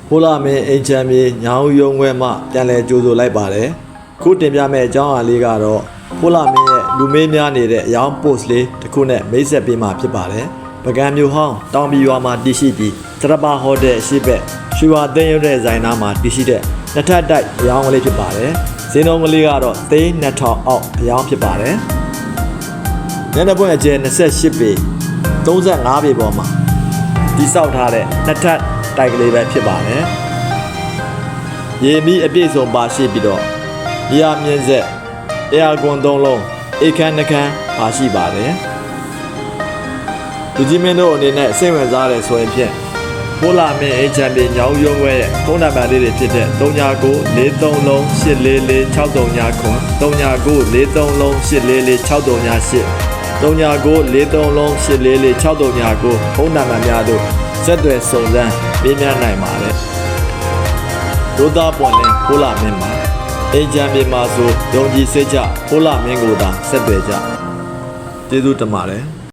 ဖိုးလာမင်းအိမ်ချမ်းမြေညောင်ယုံခွဲမှပြန်လည်ကြိုဆိုလိုက်ပါတယ်ခုတင်ပြမယ့်အကြောင်းအရာလေးကတော့ဖိုးလာမင်းရဲ့လူမေးများနေတဲ့အယောင် post လေးတစ်ခုနဲ့မိတ်ဆက်ပေးမှာဖြစ်ပါတယ်ပကံမျိုးဟောင်းတောင်ပြည်ရွာမှာတည်ရှိပြီးတရပါဟိုတယ်အရှိဘက်ရွှေဝါသိန်းရုံတဲ့ဇိုင်နာမှာတည်ရှိတဲ့နှစ်ထပ်တိုက်အယောင်ကလေးဖြစ်ပါတယ်ဈေးနှုန်းကလေးကတော့သိန်း2000အောက်အယောင်ဖြစ်ပါတယ်ညနေပွင့်အကျယ်28ပေ35ပေပေါ်မှာတိစောက်ထားတဲ့နှစ်ထပ်တိုက်ကလေးပဲဖြစ်ပါတယ်ရေမီအပြည့်စုံပါရှိပြီးတော့ရေအားမြင့်ဆက်အေယာကွန်3လုံးအိတ်ခမ်းနှခမ်းပါရှိပါတယ်လူကြီးမင်းတို့အနေနဲ့စိတ်ဝင်စားတယ်ဆိုရင်ဖြင့်ဖိုးလာမင်းအိမ်ချမ်းမြေညောင်ယုံခွဲရဲ့ဖုန်းနံပါတ်လေးတွေဖြစ်တဲ့3943လုံး844 639ခွန်3943လုံး844 638 3943လုံး844 639ဖုန်းနံပါတ်များတို့ဆက်သွယ်စုံစမ်းပေးမြနိုင်ပါတယ်ဒုသားပွန်လင်းဖိုးလာမင်းမှာအိမ်ချမ်းမြေမှာဆိုယုံကြည်စိတ်ချဖိုးလာမင်းကိုသာဆက်သွယ်ကြကျေးဇူးတင်ပါတယ်